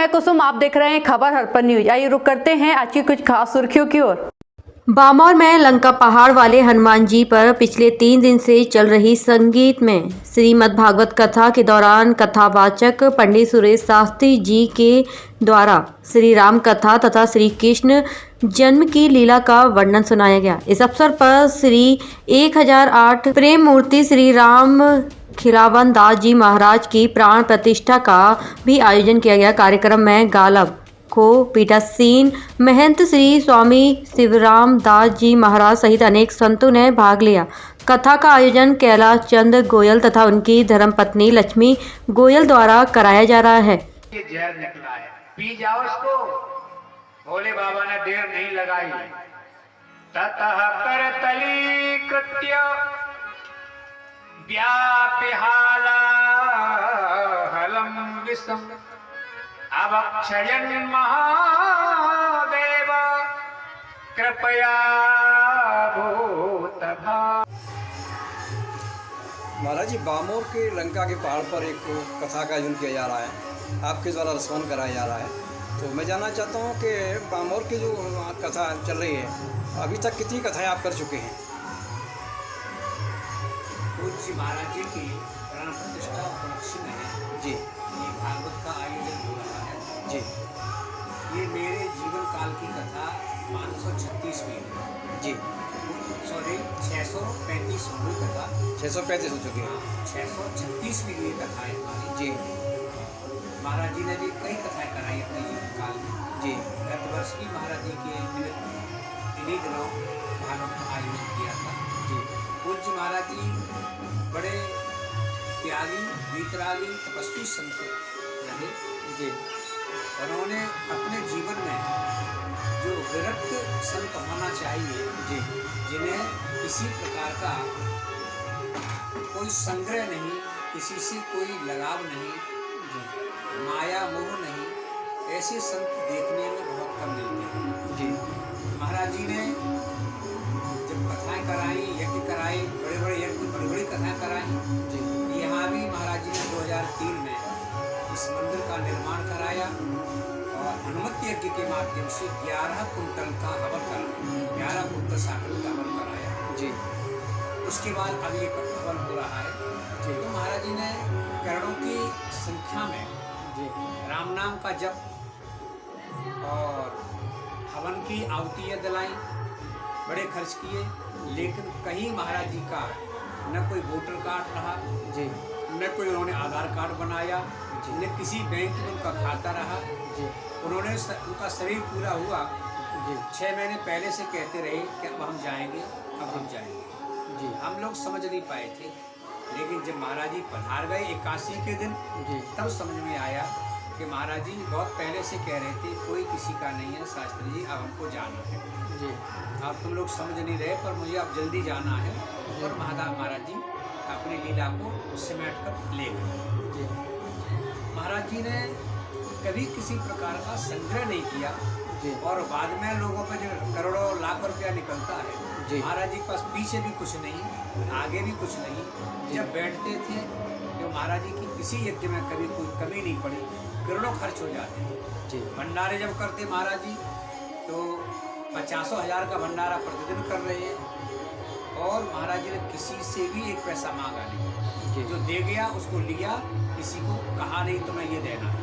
मैं कुसुम, आप देख रहे हैं खबर हरपन न्यूज। आइए रुक करते हैं आज की कुछ खास सुर्खियों की ओर। बामौर में लंका पहाड़ वाले हनुमान जी पर पिछले 3 दिन से चल रही संगीत में श्रीमद् भागवत कथा के दौरान कथावाचक पंडित सुरेश शास्त्री जी के द्वारा श्री राम कथा तथा श्री कृष्ण जन्म की लीला का वर्णन सुनाया गया। इस अवसर पर श्री 1008 प्रेम मूर्ति श्री राम खिलावन दास जी महाराज की प्राण प्रतिष्ठा का भी आयोजन किया गया। कार्यक्रम में गालब को पीठासीन महंत श्री स्वामी शिवराम दास जी महाराज सहित अनेक संतों ने भाग लिया। कथा का आयोजन कैलाश चंद्र गोयल तथा उनकी धर्मपत्नी लक्ष्मी गोयल द्वारा कराया जा रहा है। ये जहर निकला है, पी जाओ इसको। भोले बाबा ने देर नहीं लगाई। ततः करतली कृत्य व्यापिहाला हलम विषम अवक्षयन् महादेव कृपया भूतभा। महाराज जी, बामौर के लंका के पहाड़ पर एक कथा का आयोजन किया जा रहा है, आपके द्वारा रसवन कराया जा रहा है। तो मैं जानना चाहता हूँ कि बामौर की जो कथा चल रही है, अभी तक कितनी कथाएं आप कर चुके हैं? पूज्य महाराज जी की प्राण प्रतिष्ठा उपलक्ष्य में जी ये भागवत का आयोजन हो रहा है। जी ये मेरे जीवन काल की कथा 536वीं है। जी सॉरी 635वीं कथा 635 हो चुके हैं। 636वीं ये कथा है हमारी। जी महाराज जी ने भी कई कथाएं कराई अपने जीवन काल में। जी गत वर्ष की महाराज जी के निमित्त इन्हीं दिनों भागवत का आयोजन किया था। जी पूज्य महाराज जी बड़े त्यागी वीतरागी तपस्वी संत रहे। जी उन्होंने अपने जीवन में जो विरक्त संत होना चाहिए, जी जिन्हें किसी प्रकार का कोई संग्रह नहीं, किसी से कोई लगाव नहीं, माया मोह नहीं, ऐसे संत देखने में बहुत कम मिलते हैं। जी महाराज जी ने जब कथाएं कराई, यज्ञ कराए, बड़े बड़े यज्ञ, बड़ी बड़ी कथाएं कराई। जी यहाँ भी महाराज जी ने 2003 में इस मंदिर का निर्माण कराया और हनुमत यज्ञ के माध्यम से 11 कुंटल का हवन कराया, 11 कुंटल साकल का हवन कराया। जी उसके बाद अब ये हवन हो रहा है। तो महाराज जी ने करोड़ों की संख्या में जी राम नाम का जप और हवन की आहुतियाँ दिलाई, बड़े खर्च किए, लेकिन कहीं महाराज जी का न कोई वोटर कार्ड रहा, जी न कोई उन्होंने आधार कार्ड बनाया, न किसी बैंक में उनका खाता रहा। जी उन्होंने उनका शरीर पूरा हुआ, जी 6 महीने पहले से कहते रहे कि अब हम जाएंगे, अब हम जाएंगे। जी हम लोग समझ नहीं पाए थे, लेकिन जब महाराज जी पधार गए 81 के दिन, जी तब समझ में आया कि महाराज जी बहुत पहले से कह रहे थे कोई किसी का नहीं है शास्त्री जी, अब हमको जाना है। जी अब तुम लोग समझ नहीं रहे, पर मुझे अब जल्दी जाना है। और महाराज जी अपनी लीला को सिमट कर ले गए। जी महाराज जी ने कभी किसी प्रकार का संग्रह नहीं किया। जी और बाद में लोगों पे जो करोड़ों लाख रुपया निकलता है, जी महाराज जी के पास पीछे भी कुछ नहीं, आगे भी कुछ नहीं। जब बैठते थे तो महाराज जी की किसी यज्ञ में कभी कोई कमी नहीं पड़ी, करोड़ों खर्च हो जाते थे। जी भंडारे जब करते महाराज जी तो 50,000 का भंडारा प्रतिदिन कर रहे हैं। और महाराज जी ने किसी से भी एक पैसा मांगा नहीं, जो दे गया उसको लिया, किसी को कहा नहीं तुम्हें ये देना है।